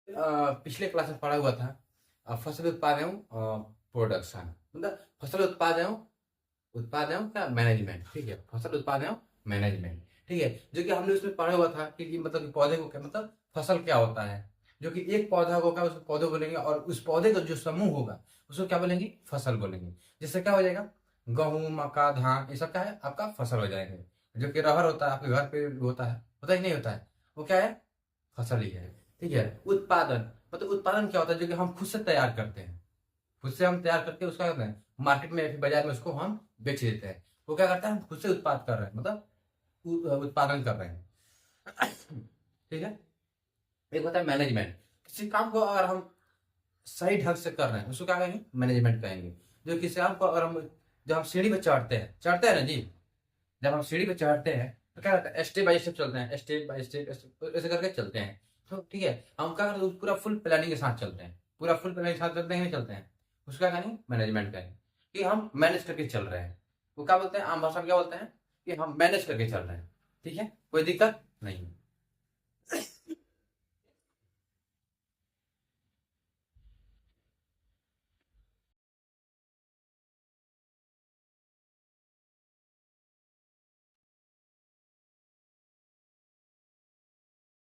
पिछले क्लास में पढ़ा हुआ था फसल उत्पादन एवं प्रोडक्शन, मतलब फसल उत्पादन एवं का मैनेजमेंट। ठीक है, फसल उत्पादन एवं मैनेजमेंट। ठीक है, जो कि हमने उसमें पढ़ा हुआ था कि मतलब कि पौधे को क्या मतलब फसल क्या होता है। जो कि एक पौधा होगा उसको पौधे बोलेंगे, और उस पौधे का जो समूह होगा उसको क्या बोलेंगे, फसल बोलेंगे। जिससे क्या हो जाएगा, गेहूं, मक्का, धान, ये सब क्या है, आपका फसल हो जाएंगे। जो कि रहर होता है आपके घर पे होता ही नहीं होता है, वो क्या है, फसल ही है। ठीक है, उत्पादन मतलब उत्पादन क्या होता है, जो कि हम खुद से तैयार करते हैं। खुद से हम तैयार करके उसका करते हैं मार्केट में या फिर बाजार में उसको हम बेच देते हैं। वो क्या करता है, हम खुद से उत्पाद कर रहे हैं, मतलब उत्पादन कर रहे हैं। ठीक है। एक होता है मैनेजमेंट, किसी काम को अगर हम सही ढंग से कर रहे हैं उसको क्या कहेंगे, मैनेजमेंट कहेंगे। जो किसी काम को अगर हम, जब हम सीढ़ी पे चढ़ते हैं ना जी, जब हम सीढ़ी पे चढ़ते हैं तो क्या करते हैं, स्टेप बाय स्टेप चलते हैं, स्टेप बाय स्टेप ऐसे करके चलते हैं। तो ठीक है, हम क्या करते हैं, पूरा फुल प्लानिंग के साथ चलते हैं, पूरा फुल प्लानिंग के साथ चलते हैं, नहीं चलते हैं, उसका कहेंगे मैनेजमेंट कहेंगे, कि हम मैनेज करके चल रहे हैं। वो क्या बोलते हैं, आम भाषा में क्या बोलते हैं, कि हम मैनेज करके चल रहे हैं। ठीक है, कोई दिक्कत नहीं।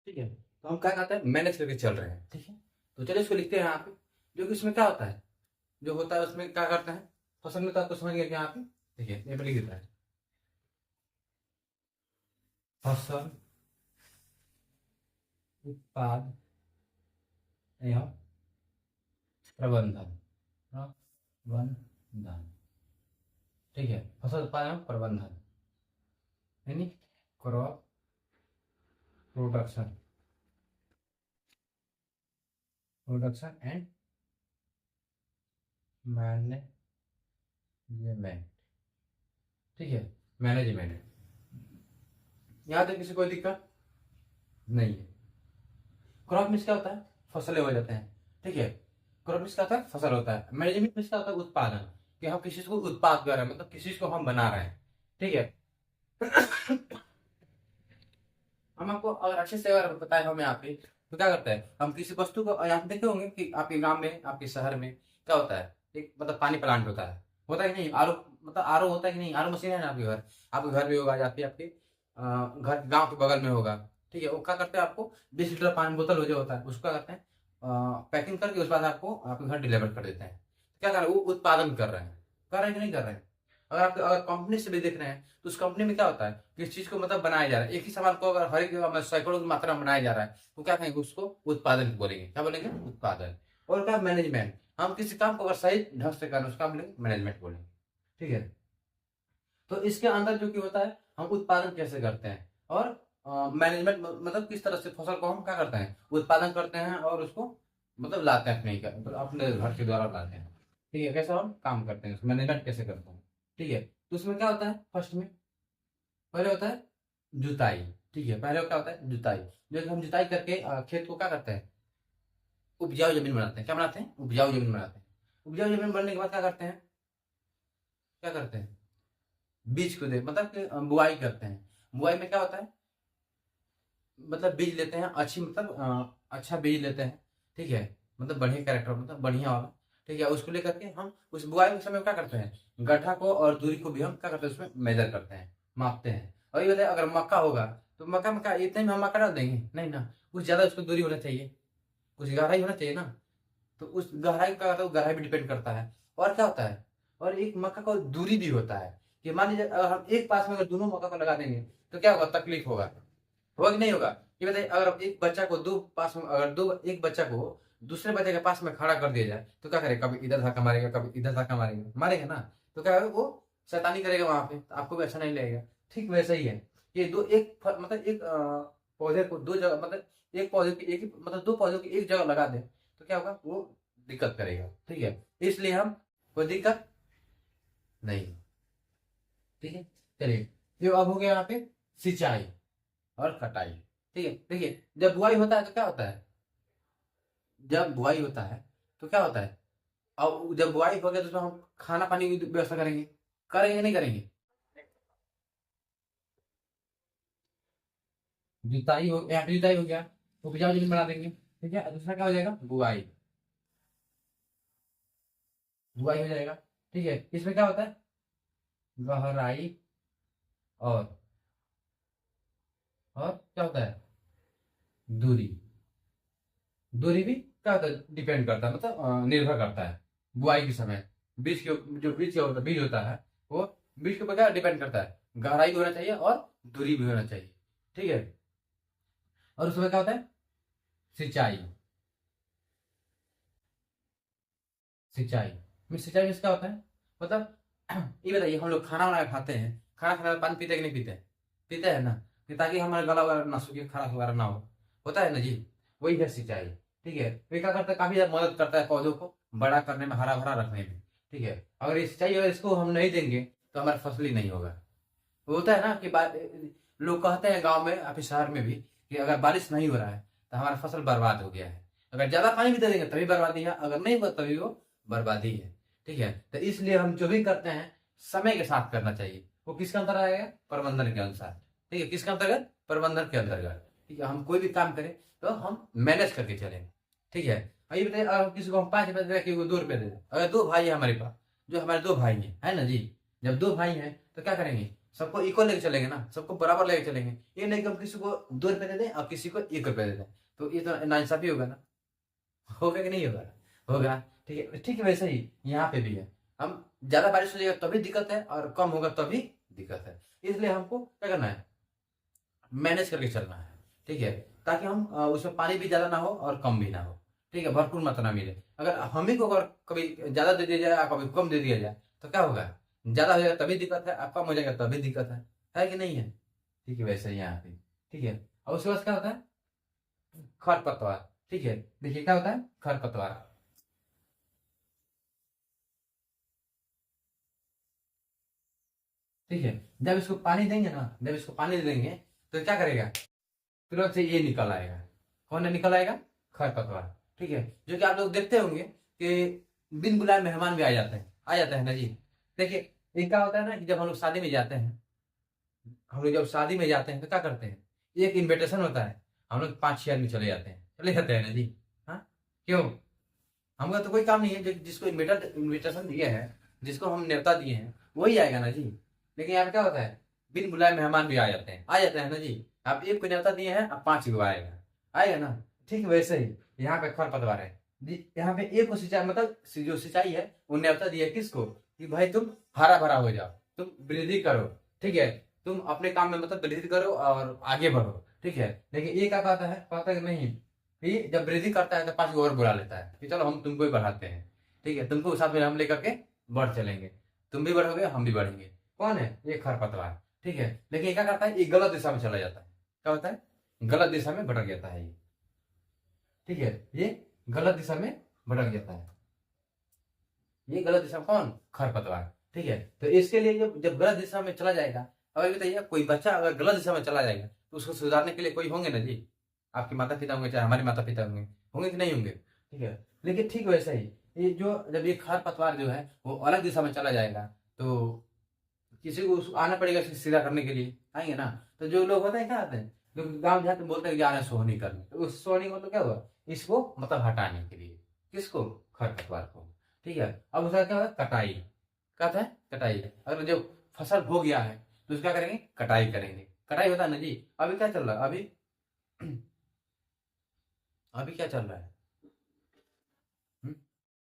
ठीक है, तो हम क्या कहते हैं, मैनेज करके चल रहे हैं। ठीक है, तो चलिए इसको लिखते हैं यहाँ पे। जो कि इसमें क्या होता है, जो होता है उसमें क्या करते हैं, फसल में तो आपको समझ गया कि यहाँ पे, देखिए ये पे लिख देता है, फसल उत्पाद एवं प्रबंधन, प्रबंधन। ठीक है, फसल उत्पादन एवं प्रबंधन, यानी crop production, production and management. ठीक है, मैनेजमेंट। यहाँ तक किसी कोई दिक्कत नहीं है। क्रॉप मीन्स क्या होता है, फसलें हो जाते हैं। ठीक है, क्रॉप मीन्स क्या होता है, फसल होता है। मैनेजमेंट मीन्स क्या होता है, उत्पादन, कि हम किसी चीज को उत्पाद कर रहे हैं, मतलब किसी चीज को हम बना रहे हैं। ठीक है। हम आपको अगर अच्छे से अगर बताए हम यहाँ पे, तो क्या करते हैं, हम किसी वस्तु को यहाँ पे देखे होंगे कि आपके गांव में, आपके शहर में क्या होता है, एक मतलब पानी प्लांट होता है कि नहीं, आरओ, मतलब आरओ होता है कि नहीं, आरओ मशीन है ना आपके घर, आपके घर भी होगा या फिर आपके घर गांव के बगल में होगा। ठीक है, वो क्या करते हैं, आपको 20 लीटर पानी बोतल हो जो होता है उसको क्या करते हैं, पैकिंग करके उस बाद आपको आपके घर डिलीवर कर देते हैं। क्या कर रहे हैं, वो उत्पादन कर रहे हैं कि नहीं कर रहे हैं। अगर आप अगर कंपनी से भी देख रहे हैं तो उस कंपनी में क्या होता है, किस चीज को मतलब बनाया जा रहा है, एक ही सामान को अगर हर एक जगह में सैकड़ों की मात्रा में बनाया जा रहा है तो क्या कहेंगे, उसको उत्पादन बोलेंगे। क्या बोलेंगे, उत्पादन। और क्या, मैनेजमेंट, हम किसी काम को अगर सही ढंग से करें उसका बोलेंगे मैनेजमेंट बोलेंगे। ठीक है, तो इसके अंदर जो कि होता है, हम उत्पादन कैसे करते हैं, और मैनेजमेंट मतलब किस तरह से फसल को हम क्या करते हैं, उत्पादन करते हैं और उसको मतलब लाते हैं मतलब अपने घर के द्वारा लाते हैं। ठीक है, कैसे हम काम करते हैं, मैनेजमेंट कैसे करते हैं। ठीक है, तो उसमें क्या होता है, फर्स्ट में पहले होता है जुताई। ठीक है, पहले क्या होता है, जुताई। जो कि हम जुताई करके खेत को क्या करते हैं, उपजाऊ जमीन बनाते हैं। क्या बनाते हैं, उपजाऊ जमीन बनाते हैं। उपजाऊ जमीन बनने के बाद क्या करते हैं, क्या करते हैं, बीज को दे मतलब कि बुआई करते हैं। बुआई में क्या होता है, मतलब बीज लेते हैं अच्छी, मतलब अच्छा बीज लेते हैं। ठीक है, मतलब बढ़िया कैरेक्टर, मतलब बढ़िया वाला। ठीक है, उसको लेकर के हम उस बुआई के समय क्या करते हैं, गड्ढा को और दूरी को भी हम क्या करते हैं, उसमें मेजर करते हैं, मापते हैं। और ये बताए, अगर मक्का होगा तो मक्का में क्या इतने में हम मक्का डाल देंगे, नहीं ना, कुछ ज्यादा उसको दूरी होना चाहिए, कुछ गहराई होना चाहिए ना। तो उस गहराई का तो गहराई भी डिपेंड करता है। और क्या होता है, और एक मक्का का दूरी भी होता है, कि मान लीजिए अगर हम एक पास में अगर दोनों मक्का को लगा देंगे तो क्या होगा, तकलीफ होगा, होगा कि नहीं होगा। ये बताइए, अगर एक बच्चा को दो पास में, अगर दो एक बच्चा को दूसरे बच्चे के पास में खड़ा कर दिया जाए तो क्या करेगा, कभी इधर धक्का मारेगा, कभी इधर धक्का मारेगा, मारेगा ना। तो क्या होगा, वो शैतानी करेगा वहां पे, तो आपको भी अच्छा नहीं लगेगा। ठीक वैसा ही है, ये दो मतलब एक पौधे को दो जगह, मतलब एक पौधे की एक मतलब दो पौधों की एक जगह लगा दे तो क्या होगा, वो दिक्कत करेगा। ठीक है, इसलिए हम, कोई दिक्कत नहीं। ठीक है, चलिए, ये अब हो गया यहाँ पे सिंचाई और कटाई। ठीक है, देखिए जब बुआई होता है तो क्या होता है, जब बुआई होता है तो क्या होता है, अब जब बुआई हो गया तो उसमें हम खाना पानी की व्यवस्था करेंगे, करेंगे नहीं करेंगे। जुताई हो, यहाँ पे जुताई हो गया, उपजाऊ जमीन बना देंगे। ठीक है। दूसरा क्या हो जाएगा, बुआई। बुआई हो जाएगा। ठीक है। इसमें क्या होता है, गहराई और क्या होता है, दूरी। दूरी भी क्या होता है, डिपेंड करता है, मतलब निर्भर करता है बुआई के समय। बीज के जो बीज का बीज होता है वो बीज के ऊपर क्या डिपेंड करता है, गहराई भी होना चाहिए और दूरी भी होना चाहिए। ठीक है। और उसमें क्या होता है, सिंचाई। सिंचाई में क्या होता है, मतलब ये बताइए, हम लोग खाना वाना खाते हैं, खाना खाने के बाद पानी पीते हैं कि नहीं पीते हैं, पीते हैं ना, कि ताकि हमारा गला वगैरह ना सूखे, खराश वगैरह ना हो, होता है ना जी। वही है सिंचाई। ठीक है। तो ये क्या करता है, काफी ज्यादा मदद करता है पौधों को बड़ा करने में, हरा भरा रखने में। ठीक है। अगर ये सिंचाई अगर इसको हम नहीं देंगे तो हमारा फसल ही नहीं होगा। होता है ना कि लोग कहते हैं गांव में, अपने शहर में भी, कि अगर बारिश नहीं हो रहा है तो हमारा फसल बर्बाद हो गया है। अगर ज्यादा पानी भी दे देंगे तभी बर्बादी है, अगर नहीं हुआ तभी वो बर्बादी है। ठीक है। तो इसलिए हम जो भी करते हैं समय के साथ करना चाहिए। वो किसके अंतर्गत आएगा, प्रबंधन के अनुसार। ठीक है। किसके अंतर्गत, प्रबंधन के अंतर्गत। ठीक है। हम कोई भी काम करें तो हम मैनेज करके चलेंगे। ठीक है। और ये बताइए, अगर किसी को हम 5 रुपए दे, किसी को 2 रुपए दे दें, अगर 2 भाई है हमारे पास, जो हमारे 2 भाई हैं, है ना जी, जब 2 भाई हैं तो क्या करेंगे, सबको इक्वल लेके चलेंगे ना, सबको बराबर लेके चलेंगे। ये नहीं कि हम किसी को 2 रुपए दे दें और किसी को 1 रुपए दे दें, तो ये तो नाइंसाफी होगा ना। होगा कि नहीं होगा, होगा। ठीक है। ठीक है। वैसे ही यहाँ पे भी है, हम ज्यादा बारिश हो जाएगा तभी दिक्कत है और कम होगा तभी दिक्कत है। इसलिए हमको क्या करना है, मैनेज करके चलना है। ठीक है। ताकि हम उसमें पानी भी ज्यादा ना हो और कम भी ना हो। ठीक है। भरपूर मात्रा मिले। अगर हम ही को अगर कभी ज्यादा दे दिया जाए और कभी कम दे दिया जाए तो क्या होगा, ज्यादा हो जाएगा तभी दिक्कत है, अब कम हो जाएगा तभी दिक्कत है कि नहीं है। ठीक है। वैसे ही यहाँ पे। ठीक है। और उसके बाद क्या होता है, खरपतवार। ठीक है। देखिए क्या होता है, खरपतवार। ठीक है। जब इसको पानी देंगे ना, जब इसको पानी दे देंगे तो क्या करेगा, तुरंत से ये निकल आएगा। कौन है निकल आएगा, खरपतवार। ठीक है। जो कि आप लोग देखते होंगे कि बिन बुलाए मेहमान भी आ जाते हैं, आ जाते हैं ना जी। देखिए, ये क्या होता है ना कि जब हम लोग शादी में जाते हैं, हम लोग जब शादी में जाते हैं तो क्या करते हैं, एक इन्विटेशन होता है, हम लोग 5-6 आदमी चले जाते हैं, चले जाते हैं ना जी। हाँ, क्यों, हमका तो कोई काम नहीं है, जिसको इन्विटेशन दिए हैं, जिसको हम न्योता दिए हैं वही आएगा ना जी। लेकिन यहाँ पे क्या होता है, बिन बुलाए मेहमान भी आ जाते हैं, आ जाते हैं ना जी। आप एक को न्योता दिए हैं, अब 5 को आएगा, आएगा ना। ठीक वैसे ही यहाँ पे खरपतवार है जी। यहाँ पे एक को सिंचाई, मतलब जो सिंचाई है वो न्योता दिया किसको, कि भाई तुम हरा भरा हो जाओ, तुम वृद्धि करो। ठीक है। तुम अपने काम में मतलब वृद्धि करो और आगे बढ़ो। ठीक है। लेकिन ये क्या कहता है कि नहीं, ये जब वृद्धि करता है तो 5 को और बुला लेता है कि चलो हम तुमको ही बढ़ाते हैं। ठीक है। तुमको साथ में हम लेकर के बढ़ चलेंगे, तुम भी बढ़ोगे हम भी बढ़ेंगे। कौन है, ये खरपतवार। ठीक है। लेकिन ये क्या करता है, ये गलत दिशा में चला जाता है। क्या होता है, गलत दिशा में भटक जाता है ये। ठीक है। ये गलत दिशा में भटक जाता है, ये गलत दिशा में, कौन, खरपतवार। ठीक है। तो इसके लिए जब जब गलत दिशा में चला जाएगा, अगर बताइए कोई बच्चा अगर गलत दिशा में चला जाएगा तो उसको सुधारने के लिए कोई होंगे ना जी। आपके माता पिता होंगे, चाहे हमारे माता पिता होंगे, होंगे कि नहीं होंगे। ठीक है। लेकिन ठीक वैसा ही, ये जो जब ये खरपतवार जो है वो अलग दिशा में चला जाएगा तो किसी को आना पड़ेगा इसे सीधा करने के लिए, आएंगे ना। तो जो लोग होते हैं क्या आते हैं, जो गाँव देहात में बोलते हैं कि जा रहे हैं सोहनी करने, तो उस सोहनी का मतलब क्या हुआ, इसको मतलब हटाने के लिए, किसको, खरपतवार को। ठीक है। अब उसका क्या होता है, कटाई। क्या होता है, कटाई। अगर जो फसल हो गया है तो उसका करेंगे, कटाई करेंगे। कटाई होता है ना जी। अभी क्या चल रहा है, अभी अभी क्या चल रहा है, हम्म?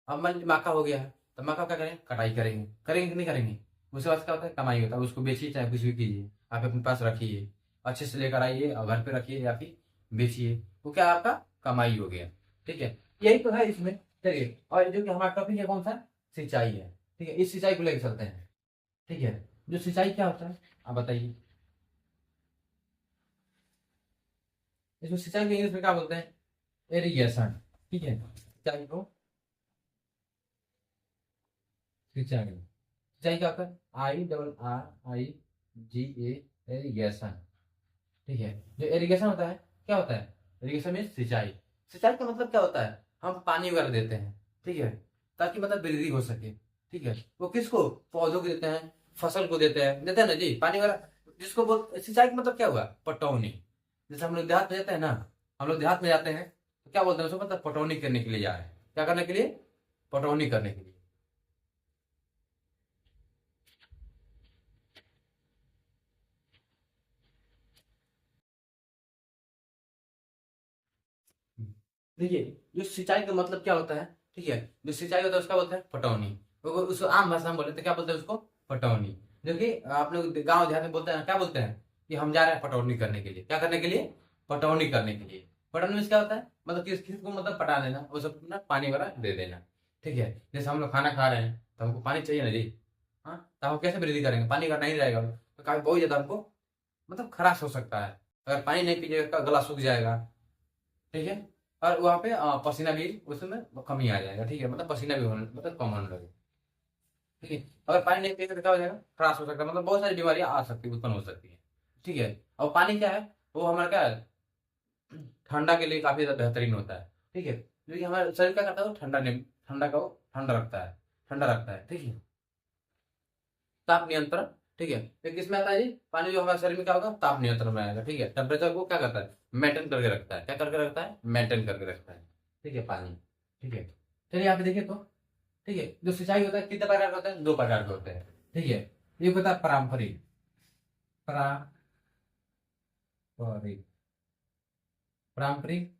अब मान लीजिए मक्का हो गया है तो मक्का क्या करेंगे, कटाई करेंगे, करेंगे कि नहीं करेंगे। उसके बाद क्या होता है, कमाई होता है, उसको बेचिए चाहे कुछ भी कीजिए, आप अपने पास रखिए, अच्छे से लेकर आइए और घर पे रखिए या फिर बेचिए, वो क्या आपका कमाई हो गया। ठीक है। यही तो है इसमें। चलिए, और जो कि हमारा टॉपिक है कौन सा, सिंचाई है। ठीक है। इस सिंचाई को लेकर चलते हैं। ठीक है। जो सिंचाई क्या होता है आप बताइए, इसमें सिंचाई को इंग्लिश में क्या बोलते हैं, इरिगेशन। ठीक है। सिंचाई को, सिंचाई, सिंचाई क्या होता है, IRRIGA, इरिगेशन। ठीक है। जो इरिगेशन होता है, क्या होता है, इरिगेशन मीन सिंचाई। सिंचाई का मतलब क्या होता है, हम पानी वगैरह देते हैं। ठीक है। ताकि मतलब वृद्धि हो सके। ठीक है। वो किसको, पौधों को देते हैं, फसल को देते हैं ना जी, पानी वगैरह। जिसको बोल सिंचाई का मतलब क्या हुआ, पटौनी। जैसे हम लोग देहात में जाते हैं ना, हम लोग देहात में जाते हैं तो क्या बोलते हैं उसको, मतलब पटौनी करने के लिए जा रहे हैं। क्या करने के लिए? पटौनी करने के लिए। देखिए, जो सिंचाई का मतलब क्या होता है, ठीक है, जो सिंचाई होता है उसका बोलते हैं पटौनी। उसको आम भाषा में बोले तो क्या बोलते हैं उसको? पटौनी। जो कि आप लोग गाँव देहात में बोलते हैं, क्या बोलते हैं कि हम जा रहे हैं पटौनी करने के लिए। क्या करने के लिए? पटौनी करने के लिए। पटौनी में क्या होता है, मतलब किस किस को मतलब पटा देना, वो सब ना पानी वगैरह दे देना। ठीक है, जैसे हम लोग खाना खा रहे हैं तो हमको पानी चाहिए ना जी। हाँ, तो हम कैसे वृद्धि करेंगे, पानी अगर नहीं रहेगा तो काफी बहुत ज्यादा हमको मतलब खराश हो सकता है। अगर पानी नहीं पीजिएगा गला सूख जाएगा। ठीक है, और वहाँ पे पसीना भी उसमें कमी आ जाएगा। ठीक है, मतलब पसीना भी होने मतलब कम होने लगे। ठीक है, अगर पानी नहीं पिएगा तो क्या हो जाएगा, खराश हो सकता है, मतलब बहुत सारी बीमारियां आ सकती है, उत्पन्न हो सकती है। ठीक है, और पानी क्या है, वो हमारा क्या है, ठंडा के लिए काफी ज्यादा बेहतरीन होता है। ठीक है, क्योंकि हमारे शरीर क्या करता है, वो ठंडा नहीं, ठंडा का वो ठंडा रखता है, ठंडा रखता है। ठीक है, ताप नियंत्रण। ठीक है, तो किसमें आता है जी, पानी जो हमारे शरीर में क्या होगा, ताप नियंत्रण में आएगा। ठीक है, टेम्परेचर को क्या करता है, मेंटेन करके रखता है। क्या करके रखता है, मेंटेन करके रखता है। ठीक है, पानी। ठीक है, चलिए यहाँ पे देखिए तो। ठीक है, जो सिंचाई होता है कितने प्रकार के होते हैं, दो प्रकार के होते हैं। ठीक है, एक होता है पारंपरिक, पारंपरिक, पारंपरिक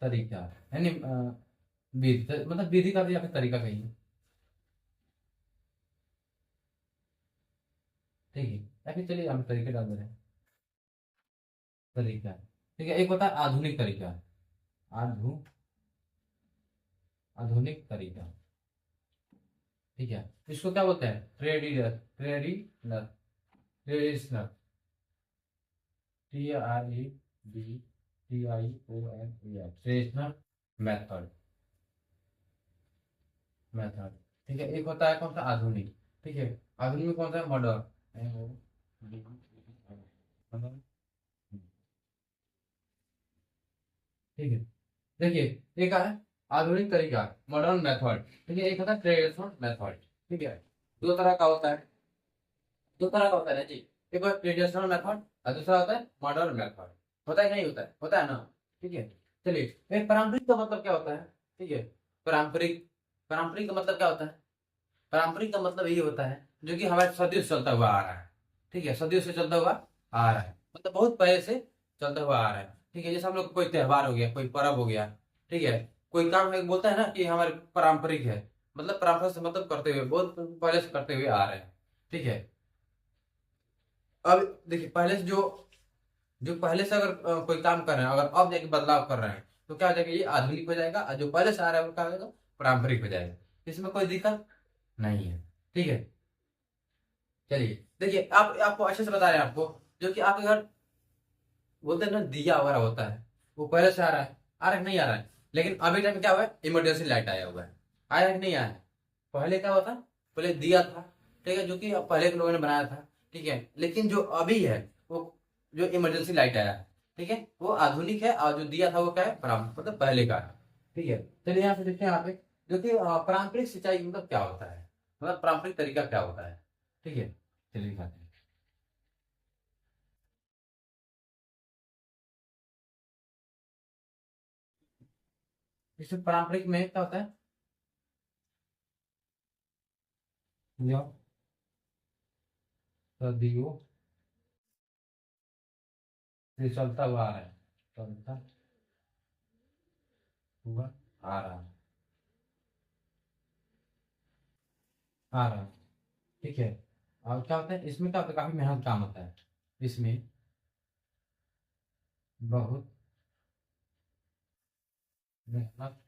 तरीका, यानी विधि, मतलब विधि का भी या फिर तरीका कहिए। ठीक है, या फिर चलिए हम तरीके डाल दे रहे हैं, तरीका। ठीक है, एक होता है आधुनिक तरीका, आधु आधुनिक तरीका। ठीक है, इसको क्या बोलते हैं, traditional, traditional, traditional, TREDITIONAL, traditional method, method. ठीक है, एक होता है कौन सा, आधुनिक। ठीक है, आधुनिक में कौन सा है, मॉडर्न। ठीक है, देखिए एक है आधुनिक तरीका, मॉडर्न मेथड। ठीक है, एक होता है ट्रेडिशनल मेथड। ठीक है, दो तरह का होता है, दो तरह का होता है ना जी। एक होता है ट्रेडिशनल मेथड और दूसरा होता है मॉडर्न मेथड। होता है कि नहीं होता है, होता है ना। ठीक है, चलिए, एक पारंपरिक का मतलब क्या होता है। ठीक है, पारंपरिक, पारंपरिक का मतलब क्या होता है, पारंपरिक का मतलब ये होता है जो कि हमारे सदियों से चलता हुआ आ रहा है। ठीक है, सदियों से चलता हुआ आ रहा है, मतलब बहुत पहले से चलता हुआ आ रहा है। ठीक है, जैसे हम लोग कोई त्योहार हो गया, कोई पर्व हो गया। ठीक है, कोई काम है, बोलता है ना कि हमारे पारंपरिक है, मतलब परंपरा से मतलब करते हुए बहुत पहले से करते हुए आ रहे हैं। ठीक है, अब देखिए पहले से जो जो पहले से अगर कोई काम कर रहे हैं, अगर अब जाके बदलाव कर रहे हैं तो क्या हो जाएगा, ये आधुनिक हो जाएगा, और जो पहले से आ रहा है वो क्या हो जाएगा, पारंपरिक हो जाएगा। इसमें कोई दिक्कत नहीं है। ठीक है, चलिए देखिए, आप आपको अच्छे से बता रहे हैं आपको, जो कि आपके घर बोलते हैं ना दिया वगैरह होता है, वो पहले से आ रहा है, आ रहा है कि नहीं आ रहा है। लेकिन अभी टाइम में क्या हुआ है, इमरजेंसी लाइट आया हुआ है, आया है कि नहीं आया है। पहले क्या हुआ था, पहले दिया था। ठीक है, जो कि पहले के लोगों ने बनाया था। ठीक है, लेकिन जो अभी है वो, जो इमरजेंसी लाइट आया है, ठीक है, वो आधुनिक है, और जो दिया था वो क्या है, मतलब पहले का है। ठीक है, चलिए यहाँ से देखते हैं यहाँ पे, जो कि पारंपरिक सिंचाई मतलब क्या होता है, मतलब पारंपरिक तरीका क्या होता है। ठीक है, चलिए दिखाते हैं। इसमें पारंपरिक में क्या होता है, जो सदियों से चलता हुआ आ रहा है, चलता हुआ आ रहा है, आ रहा है। ठीक है, और क्या होता है इसमें, क्या होता है, काफी मेहनत काम होता है इसमें, बहुत मेहनत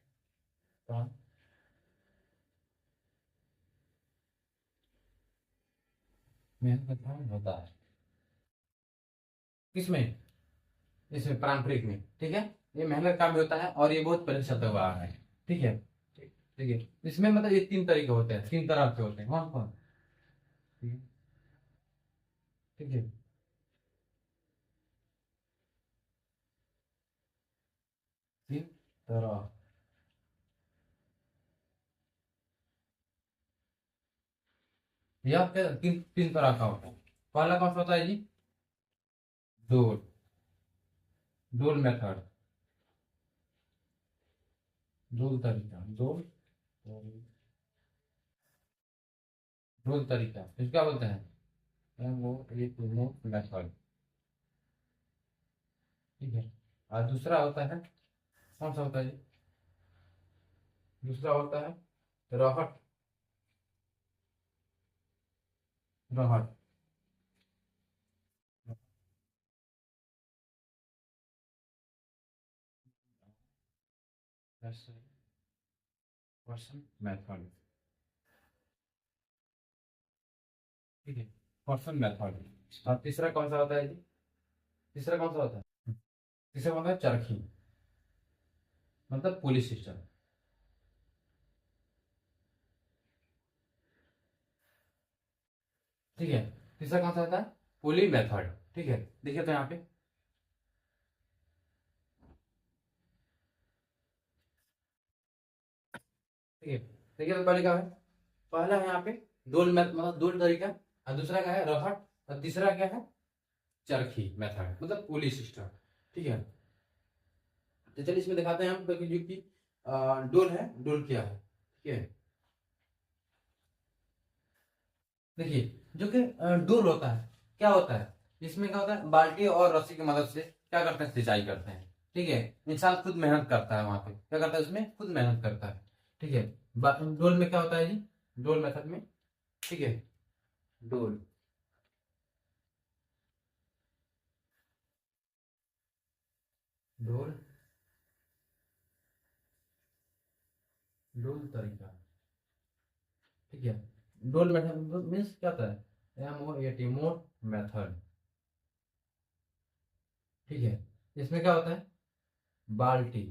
काम, मेहनत का काम होता है किसमें, इसमें पारंपरिक में। ठीक है, ये मेहनत काम भी होता है और ये बहुत पहले से चलता हुआ आ रहा है। ठीक है, ठीक है, इसमें मतलब ये तीन तरीके होते हैं, तीन तरह के होते हैं, कौन कौन। ठीक है, तीन तरह, यह क्या, तीन तीन तरह का होता है। पहला कौन सा होता है जी, डोल, डोल मेथड। डोल तरीका, डोल तरीका फिर क्या बोलते हैं, वो एक मेथड। ठीक है। और दूसरा होता है, कौन सा होता है ये? दूसरा होता है रहट। रहट। Question method. ठीक है। Question method. और तीसरा कौन सा होता है जी? तीसरा कौन सा होता है? तीसरा होता है चरखी, मतलब पुलिस सिस्टम। ठीक है। तीसरा कौन सा होता है? पुली मेथड। ठीक है, देखिए तो यहाँ पे, ठीक है, देखिए तो पहले क्या है? पहला है यहाँ पे डोल मेथ, मतलब डोल तरीका। और दूसरा क्या है? रहट। और तीसरा क्या है? चरखी मेथड, मतलब पुली सिस्टम। ठीक है। तो चलिए इसमें दिखाते हैं हम तो कि जो कि डोल है, डोल क्या है। ठीक है। देखिए, जो कि डोल होता है, क्या होता है? इसमें क्या होता है? बाल्टी और रस्सी की मदद से क्या करते हैं? सिंचाई करते हैं। ठीक है। इंसान खुद मेहनत करता है, वहां पे क्या करता है? उसमें खुद मेहनत करता है। ठीक है। डोल में क्या होता है जी? डोल मेथड में, ठीक है, डोल, डोल, डोल तरीका। ठीक है। डोल मेथड मीन्स क्या होता है? MOAT, मोट मेथड। ठीक है। इसमें क्या होता है? बाल्टी,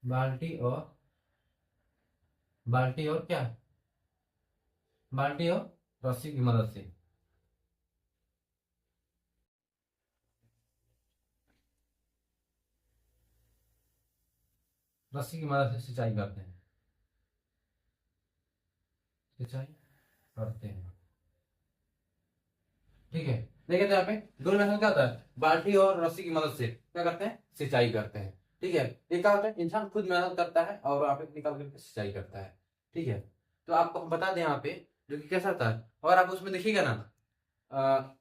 बाल्टी और, बाल्टी और क्या? बाल्टी और रस्सी की मदद से, रस्सी की मदद से सिंचाई करते हैं, सिंचाई करते हैं। ठीक है। देखिए तो यहाँ पे डोल मेथड क्या होता है? बाल्टी और रस्सी की मदद से क्या करते हैं? सिंचाई करते हैं। ठीक है। ये क्या होता है? इंसान खुद मेहनत करता है और वहां पे निकाल करके सिंचाई करता है। ठीक है। तो आपको हम बता दें यहाँ पे, जो कि कैसा होता है, और आप उसमें देखिएगा ना, अ,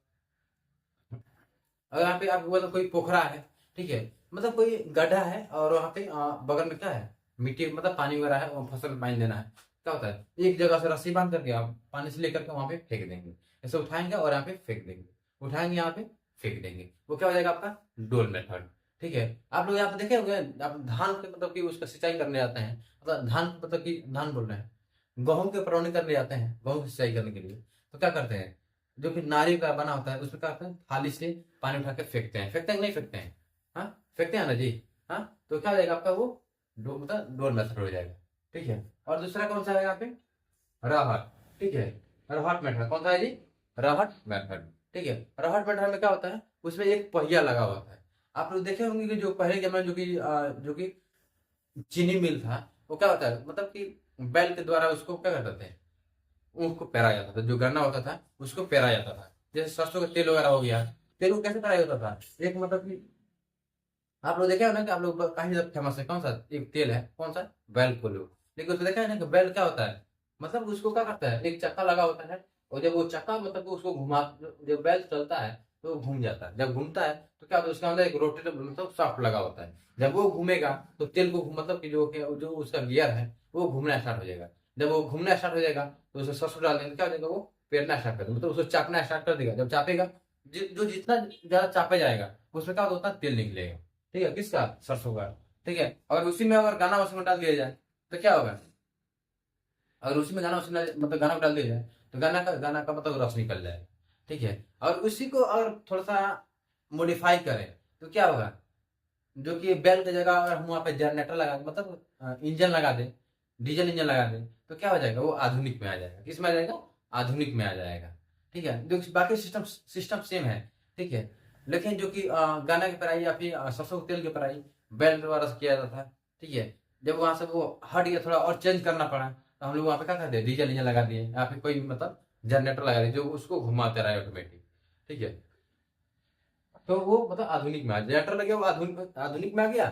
अगर यहाँ पे आपको मतलब कोई पोखरा है, ठीक है, मतलब कोई गड्ढा है और वहाँ पे बगल में क्या है? मिट्टी, मतलब पानी वगैरह है, वो फसल में पानी देना है। क्या होता है? एक जगह से रस्सी बांध करके आप पानी से लेकर के वहां पे फेंक देंगे। ऐसे उठाएंगे और यहाँ पे फेंक देंगे, उठाएंगे यहाँ पे फेंक देंगे, वो क्या हो जाएगा आपका? डोल मेथड। ठीक है। आप लोग यहाँ पे देखे होंगे, आप धान के मतलब कि उसका सिंचाई करने जाते हैं, मतलब धान मतलब कि धान बोल रहे हैं, गेहूं के परौनी करने जाते हैं, गेहूं की सिंचाई करने के लिए। तो क्या करते हैं? जो कि नारी का बना होता है, उसमें क्या करते हैं? थाली से पानी उठा के फेंकते हैं। फेंकते हैं कि नहीं फेंकते हैं? हाँ, फेंकते हैं ना जी। हाँ, तो क्या हो जाएगा आपका? वो मतलब डोल मेथड हो जाएगा। ठीक है। और दूसरा कौन सा है यहाँ पे? राहत। ठीक है। राहत मेथड कौन सा है जी? राहत मेथड। ठीक है। राहत मेथड में क्या होता है? उसमें एक पहिया लगा हुआ है। आप लोग देखे होंगे कि जो पहले जमाने में जो कि चीनी मिल था, वो क्या होता है, मतलब कि बैल के द्वारा उसको क्या करते थे? उसको पेरा जाता था, जो गन्ना होता था उसको पेरा जाता था। जैसे सरसों का तेल वगैरह हो गया, तेल को कैसे पेराया जाता था? एक मतलब कि आप लोग देखे हो ना कि आप लोग काफी ज्यादा फेमस है, कौन सा एक तेल है, कौन सा? बैल कोल्हू। लेकिन उसको देखा है ना कि बैल क्या होता है? मतलब उसको क्या करता है? एक चक्का लगा होता है, और जब वो चक्का मतलब कि उसको घुमा, जब बैल चलता है तो वो घूम जाता है। जब घूमता है तो क्या होता है? उसके अंदर एक रोटेटर मतलब शाफ्ट लगा होता है। जब वो घूमेगा तो तेल को मतलब कि जो उसका गियर है वो घूमना स्टार्ट हो जाएगा। जब वो घूमना स्टार्ट हो जाएगा तो उसे सरसों डाल देंगे, क्या हो जाएगा? वो पेरना स्टार्ट कर देगा, मतलब उसको चापना स्टार्ट कर देगा। जब चापेगा, जो जितना ज्यादा चापे जाएगा उसमें क्या होता है? तेल निकलेगा। ठीक है, किसका? सरसों का। ठीक है। अगर उसी में अगर गाना उसमें डाल दिया जाए तो क्या होगा? अगर उसी में गाना उसमें मतलब गाना को डाल दिया जाए तो गाना का मतलब रस निकल जाएगा। ठीक है। और उसी को अगर थोड़ा सा मॉडिफाई करें तो क्या होगा? जो कि बैल की जगह अगर हम वहाँ पे जनरेटर लगा मतलब इंजन लगा दें, डीजल इंजन लगा दें, तो क्या हो जाएगा? वो आधुनिक में आ जाएगा। किस में आ जाएगा? आधुनिक में आ जाएगा। ठीक है। जो कि बाकी सिस्टम सिस्टम सेम है। ठीक है। लेकिन जो कि गाना की पेराई या फिर सरसों के तेल की पेराई बैल द्वारा से किया जाता था। ठीक है। जब वहां से वो हट गया, थोड़ा और चेंज करना पड़ा, तो हम लोग वहाँ पे क्या कर दिए? डीजल इंजन लगा दिए, या फिर कोई मतलब जनरेटर लगा दिए जो उसको घुमाते रहे ऑटोमेटिक। ठीक है। तो वो मतलब आधुनिक में आ, जनरेटर लगे वो आधुनिक आधुनिक में आ गया।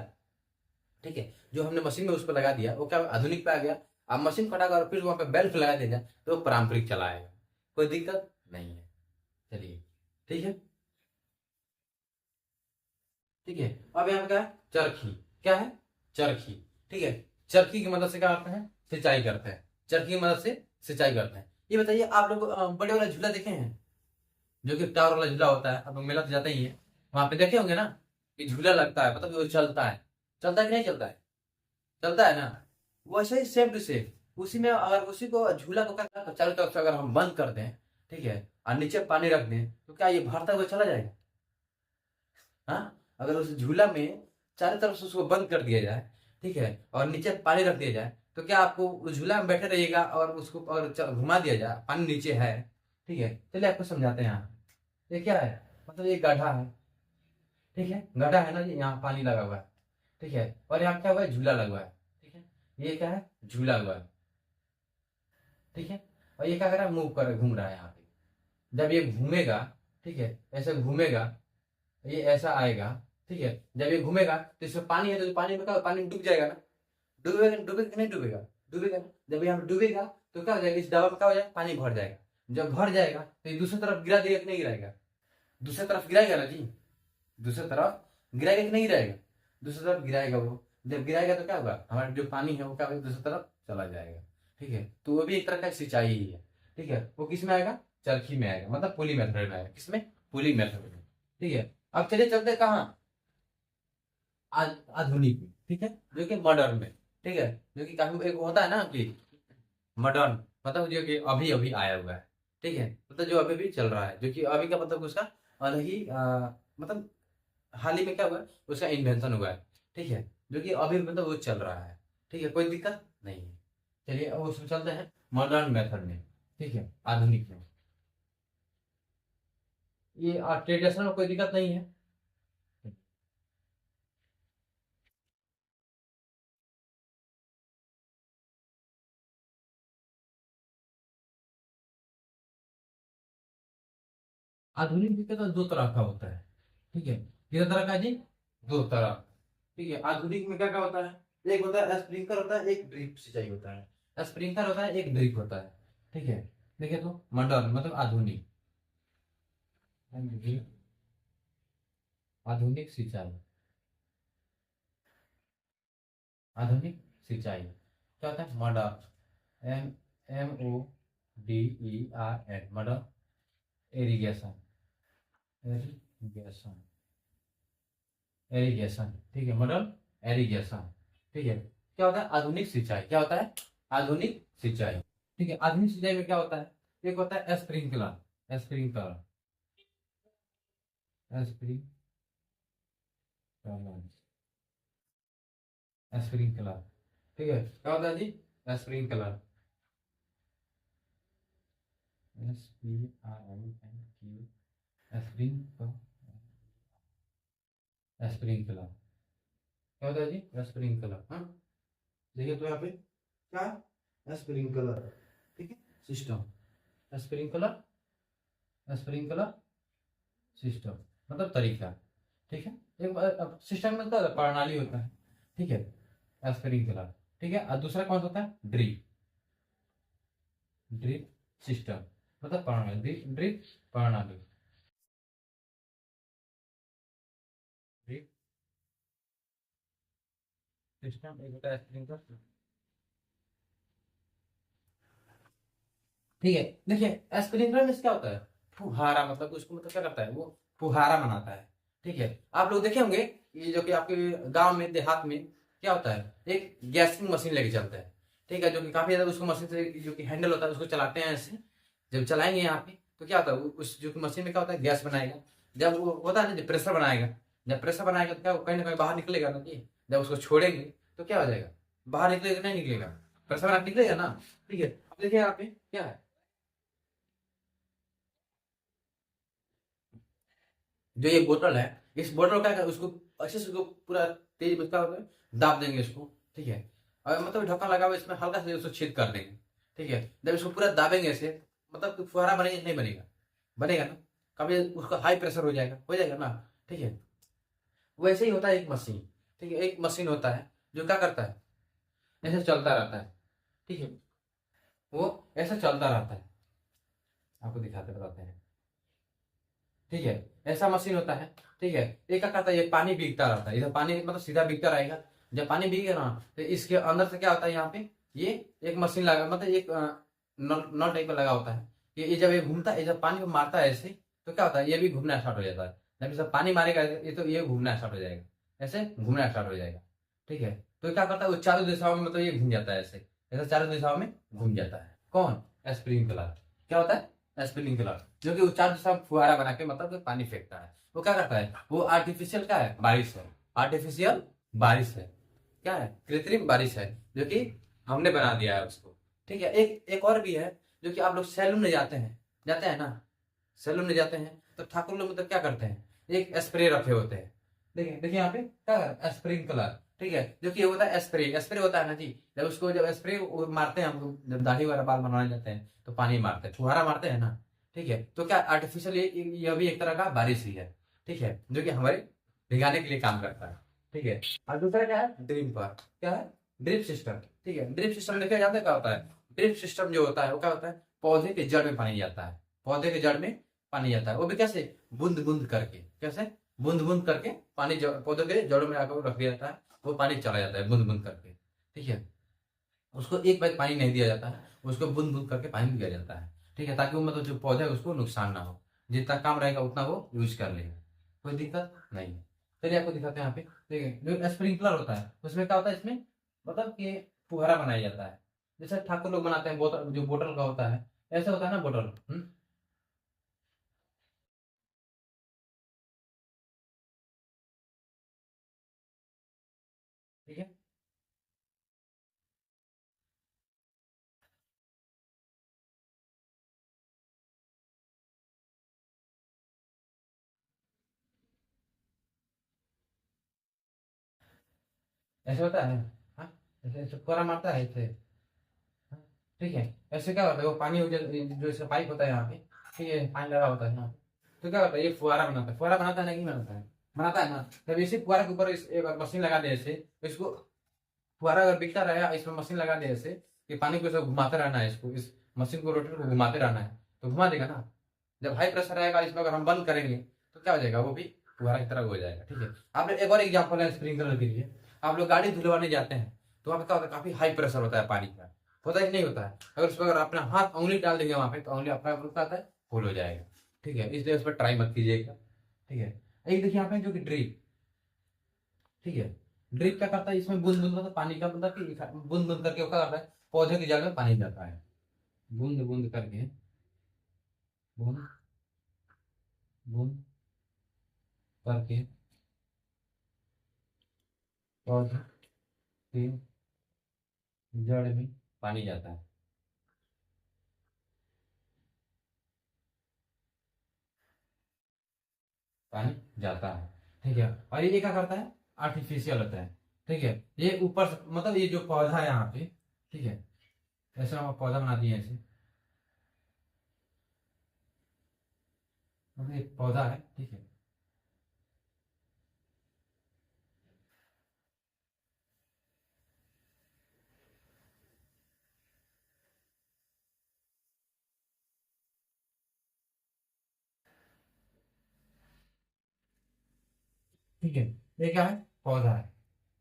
ठीक है, जो हमने मशीन में उस पर लगा दिया वो क्या आधुनिक पे आ गया। अब मशीन फटाकर और फिर वहां पे बेल्ट लगा दिया जाए तो वो पारंपरिक चलाएगा, कोई दिक्कत नहीं है। चलिए ठीक है। ठीक है, अब यहाँ पे क्या है, चरखी। क्या है, चरखी। ठीक है, चरखी की मदद से क्या करते हैं, सिंचाई करते हैं। चरखी की मदद से सिंचाई करते हैं। ये बताइए आप लोग बड़े वाला झूला देखे हैं, जो कि टावर वाला झूला होता है, आप लोग मेला तो जाते ही है, वहां पे देखे होंगे ना कि झूला लगता है, मतलब वो चलता है। चलता है कि नहीं चलता है, चलता है ना। वैसे ही सेम टू सेम उसी में, अगर उसी को झूला को क्या चारों तरफ से अगर हम बंद कर दें, ठीक है, और नीचे पानी रख दें, तो क्या ये भरता हुआ चला जाएगा। हाँ, अगर उस झूला में चारों तरफ से उसको बंद कर दिया जाए, ठीक है, और नीचे पानी रख दिया जाए, तो क्या आपको उस झूला में बैठे रहिएगा, और उसको अगर घुमा दिया जाए, पानी नीचे है, ठीक है, चलिए आपको समझाते हैं। यहाँ ये क्या है, मतलब ये गड्ढा है, ठीक है, गड्ढा है ना जी, यहाँ पानी लगा हुआ है, ठीक है, और यहाँ क्या हुआ है, झूला लगा हुआ है, ठीक है, ये क्या है, झूला हुआ है, ठीक है, और ये क्या कर रहा है, मूव कर घूम रहा है यहाँ पे। जब ये घूमेगा, ठीक है, ऐसे घूमेगा, ये ऐसा आएगा, ठीक है, जब ये घूमेगा तो इसमें पानी है, तो पानी में क्या, पानी में डूब जाएगा ना। डूबेगा, डूबेगा कि नहीं डूबेगा, डूबेगा ना। जब यहाँ पे डूबेगा तो क्या हो जाएगा, इस दवा में क्या हो जाएगा, पानी भर जाएगा। जब भर जाएगा तो ये दूसरी तरफ गिरा देगा कि नहीं गिराएगा, दूसरी तरफ गिराएगा ना जी, दूसरी तरफ गिराएगा कि नहीं गिराएगा, दूसरी तरफ गिराएगा। वो जब गिराएगा तो क्या होगा, हमारा जो पानी है वो क्या होगा, दूसरी तरफ चला जाएगा। ठीक है, तो वो भी एक तरह का सिंचाई ही है। ठीक है, वो किस में आएगा, चरखी में आएगा, मतलब पुली मेथड में आएगा, किसमें, पुली मेथड में। ठीक है, अब चलिए चलते कहाँ, आधुनिक में, ठीक है, जो कि मॉडर्न में। ठीक है, जो कि काफी एक होता है ना कि मॉडर्न, मतलब जो कि अभी अभी आया हुआ है। ठीक है, मतलब जो अभी भी चल रहा है, जो कि अभी का मतलब उसका अलग ही मतलब हाल ही में क्या हुआ है, उसका इन्वेंशन हुआ है। ठीक है, जो कि अभी मतलब वो चल रहा है। ठीक है, कोई दिक्कत नहीं है। चलिए अब उसमें चलते हैं मॉडर्न मेथड में। ठीक है, आधुनिक में, ये ट्रेडिशनल में कोई दिक्कत नहीं है। आधुनिक विकल्प तो दो तरह का होता है। ठीक है, कितने तरह का जी, दो तरह। ठीक है, आधुनिक में क्या क्या होता है, एक होता है स्प्रिंकलर, होता है एक ड्रिप सिंचाई होता है। स्प्रिंकलर होता है, एक ड्रिप होता है। ठीक है, देखिए तो मॉडर्न मतलब आधुनिक, आधुनिक सिंचाई, आधुनिक सिंचाई क्या होता है, modern, M MODERN, modern irrigation, irrigation, irrigation. ठीक है, मॉडर्न एरीगेशन। ठीक है, क्या होता है, आधुनिक सिंचाई, क्या होता है, आधुनिक सिंचाई। ठीक है, आधुनिक सिंचाई में क्या होता है, एक होता है स्प्रिंकलर, स्प्रिंकलर, स्प्रिंकलर, स्प्रिंकलर। ठीक है, क्या होता है जी, स्प्रिंकलर, SPRINQ, स्प्रिंकलर, स्प्रिंकलर क्या होता है जी, स्प्रिंकलर। हाँ, देखिए तो यहाँ पे क्या है, स्प्रिंकलर। ठीक है, सिस्टम, स्प्रिंकलर, स्प्रिंकलर सिस्टम मतलब तरीका। ठीक है, एक सिस्टम में क्या प्रणाली होता है। ठीक है, स्प्रिंकलर। ठीक है, और दूसरा कौन सा होता है, ड्रिप, ड्रिप सिस्टम मतलब प्रणाली, ड्रिप ड्रिप प्रणाली, ड्रिप सिस्टम एक होता है स्प्रिंकलर। ठीक है, देखिए स्प्रिंकलर में क्या होता है, फुहारा, मतलब उसको मतलब क्या करता है, वो फुहारा बनाता है। ठीक है, आप लोग देखे होंगे ये जो कि आपके गांव में देहात में क्या होता है, एक गैसिंग मशीन लेके चलता है। ठीक है, जो कि काफी ज्यादा उसको मशीन से जो कि हैंडल होता है उसको चलाते हैं ऐसे। जब चलाएंगे यहाँ पे तो क्या होता है, उस जो कि मशीन में क्या होता है, गैस बनाएगा। जब वो होता है ना, जब प्रेशर बनाएगा, जब प्रेशर बनाएगा तो क्या वो कहीं ना कहीं बाहर निकलेगा ना जी। जब उसको छोड़ेंगे तो क्या हो जाएगा, बाहर निकलेगा नहीं निकलेगा, प्रेशर बना के निकलेगा ना। ठीक है, अब देखिए यहाँ पे क्या है, जो ये बोतल है, इस बोतल का क्या, उसको अच्छे से उसको पूरा तेज में क्या होगा, दाब देंगे इसको। ठीक है, और मतलब ढक्कन लगा हुआ है, इसमें हल्का से उसको छेद कर देंगे। ठीक है, जब इसको पूरा दाबेंगे ऐसे, मतलब कि फुहारा बनेगा नहीं बनेगा, बनेगा ना। कभी उसका हाई प्रेशर हो जाएगा ना। ठीक है, वैसे ही होता है एक मशीन। ठीक है, एक मशीन होता है जो क्या करता है, ऐसे चलता रहता है। ठीक है, वो ऐसा चलता रहता है। आपको दिखाते बताते हैं। ठीक है, ऐसा मशीन होता है। ठीक है, ये क्या करता है, ये पानी भीगता रहता है, इधर पानी मतलब सीधा भीगता रहेगा। जब पानी भीगेगा ना, तो इसके अंदर से क्या होता है, यहाँ पे ये एक मशीन लगा, मतलब एक नल नल टाइप का लगा होता है। ये जब ये घूमता है, जब पानी को मारता है ऐसे, तो क्या होता है, ये भी घूमना स्टार्ट हो जाता है। जब इसे पानी मारेगा ये, तो ये घूमना स्टार्ट हो जाएगा, ऐसे घूमना स्टार्ट हो जाएगा। ठीक है, तो क्या करता है, वो चारों दिशाओं में मतलब ये घूम जाता है ऐसे, ऐसे चारों दिशाओं में घूम जाता है। कौन? स्प्रिंकलर। क्या होता है? स्प्रिंकलर, जो कि वो चारों दिशा में फुहारा बना के मतलब कि पानी फेंकता है। वो क्या करता है, वो आर्टिफिशियल क्या है, बारिश है। आर्टिफिशियल बारिश है, क्या है, कृत्रिम बारिश है, जो कि हमने बना दिया है उसको। ठीक है, एक एक और भी है, जो कि आप लोग सैलून में जाते हैं ना, सैलून में जाते हैं तो ठाकुर लोग मतलब क्या करते हैं, एक स्प्रे रखे होते हैं। देखिए देखिए यहाँ पे क्या है, स्प्रिंकलर। ठीक है, जो कि होता है स्प्रे, स्प्रे होता है ना जी। जब उसको जब स्प्रे मारते हैं हम लोग, जब दाढ़ी वाला बाल बनवाने जाते हैं तो पानी मारते हैं, फुहारा मारते हैं ना। ठीक है, तो क्या आर्टिफिशियल, ये भी एक तरह का बारिश ही है। ठीक है, जो कि हमारे भिगाने के लिए काम करता है। ठीक है, और दूसरा क्या है, ड्रिपर। क्या है? Drip system. ठीक है, ड्रिप सिस्टम देखा जाता है क्या होता है। ड्रिप सिस्टम जो होता है वो क्या होता है, पौधे के जड़ में पानी जाता है। पौधे के जड़ में पानी जाता है, वो भी कैसे, बूंद बूंद करके। कैसे? बूंद बूंद करके पानी पौधे के जड़ों में आकर रख दिया जाता है, वो पानी चला जाता है बूंद बूंद करके। ठीक है, उसको एक बार पानी नहीं दिया जाता है, उसको बूंद बूंद करके पानी दिया जाता है। ठीक है, ताकि वो मतलब जो पौधा है उसको नुकसान ना हो, जितना काम रहेगा उतना वो यूज कर लेगा, कोई दिक्कत नहीं है। चलिए आपको दिखाते हैं यहाँ पे। ठीक है, जो स्प्रिंकलर होता है उसमें क्या होता है, इसमें मतलब कि फुहारा बनाया जाता है। जैसे ठाकुर लोग बनाते हैं, बोतल, जो बोतल का होता है, ऐसा होता है ना बोतल। ठीक है, ऐसे होता है। हाँ, ऐसे ऐसे फुहारा मारता है ऐसे। हाँ, ठीक है, ऐसे क्या होता है, वो पानी जो इसका पाइप होता है यहाँ पे, ठीक है, पानी लगा होता है यहाँ पे, तो क्या होता है, ये फुहारा बनाता है। फुहारा बनाता है ना, नहीं बनाता है, बनाता है ना। जब इसी फुहारा के ऊपर एक मशीन लगा दे ऐसे, इसको फुहारा अगर बिकता रहेगा, इसमें मशीन लगा दे ऐसे कि पानी को ऐसे घुमाते रहना है, इसको, इस मशीन को, रोटेटर को घुमाते रहना है, तो घुमा देगा ना। जब हाई प्रेशर आएगा इसमें, अगर हम बंद करेंगे तो क्या हो जाएगा, वो भी फुहारा की तरह हो जाएगा। ठीक है, आपने एक और एग्जाम्पल है स्प्रिंकलर के लिए। आप लोग गाड़ी धुलवाने जाते हैं तो वहाँ पे क्या होता है, काफी हाई प्रेशर होता है पानी का, होता है कि नहीं होता है। अगर उस पर अगर अपना हाथ उंगली डाल देंगे वहां पे, तो उंगली अपना रुक आता है, फुल हो जाएगा। ठीक है, इसलिए उस पर ट्राई मत कीजिएगा। ठीक है, एक देखिए यहाँ पे जो कि ड्रिप। ठीक है, ड्रिप क्या करता है, इसमें बूंद बूंद मतलब पानी का, मतलब कि बूंद बूंद करके वो क्या करता है, पौधे की जड़ में पानी जाता है, बूंद बूंद करके, बूंद बूंद करके पौधे की जड़ में पानी जाता है। पानी जाता है। ठीक है, और ये क्या करता है, आर्टिफिशियल होता है। ठीक है, ये ऊपर से मतलब ये जो पौधा है यहाँ पे, ठीक है, ऐसा हम पौधा बना दिए ऐसे, मतलब एक पौधा है। ठीक है, ठीक है, ये क्या है, पौधा है।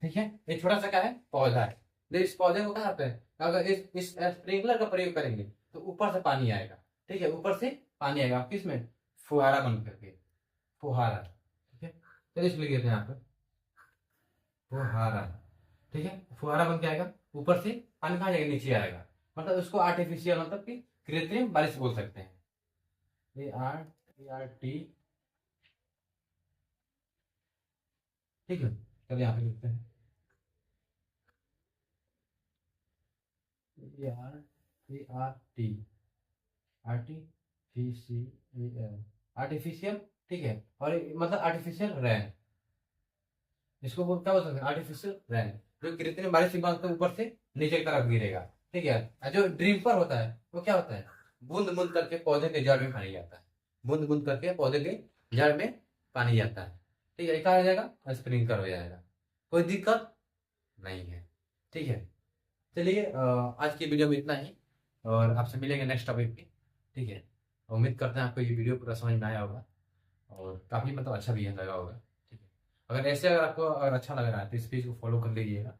ठीक है, ये छोटा सा क्या है, पौधा है। तो इस पौधे को क्या करते हैं, अगर इस स्प्रिंकलर का प्रयोग करेंगे तो ऊपर से पानी आएगा। ठीक है, ऊपर से पानी आएगा किसमें, फुहारा बन करके, फुहारा। ठीक है, चलिए इसको लिख देते हैं यहाँ पे, फुहारा। ठीक है, फुहारा बन के आएगा, ऊपर से पानी कहाँ जाएगा, नीचे आएगा। मतलब उसको आर्टिफिशियल मतलब कि कृत्रिम बारिश बोल सकते हैं। ART। ठीक है, चलिए यहाँ पे लिखते हैं, ART, आर्टिफिशियल, आर्टिफिशियल। ठीक है, और मतलब आर्टिफिशियल रैन, इसको क्या बोल सकते हैं, आर्टिफिशियल रैन, जो कृत्रिम बारिश के बाद तो ऊपर से नीचे की तरफ गिरेगा। ठीक है, और जो ड्रिपर होता है वो क्या होता है, बूंद बूंद करके पौधे के जड़ में पानी जाता है, बूंद बूंद करके पौधे के जड़ में पानी जाता है। ठीक है, ये क्या हो जाएगा, स्प्रिंकलर हो जाएगा, कोई दिक्कत नहीं है। ठीक है, चलिए आज की वीडियो में इतना ही, और आपसे मिलेंगे नेक्स्ट टॉपिक पे। ठीक है, उम्मीद करते हैं आपको ये वीडियो पूरा समझ में आया होगा, और काफ़ी मतलब अच्छा भी लगा होगा। ठीक है, अगर ऐसे अगर आपको अगर अच्छा लग रहा है तो इस पेज को फॉलो कर लीजिएगा,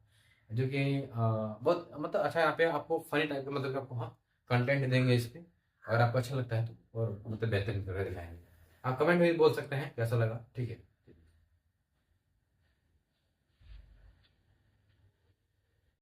जो कि बहुत मतलब अच्छा है। यहाँ पे आपको फनी टाइप का मतलब कि आपको हाँ कंटेंट देंगे इस पे, अगर आपको अच्छा लगता है तो, और मतलब बेहतरीन करके दिखाएंगे। आप कमेंट में भी बोल सकते हैं कैसा लगा। ठीक है।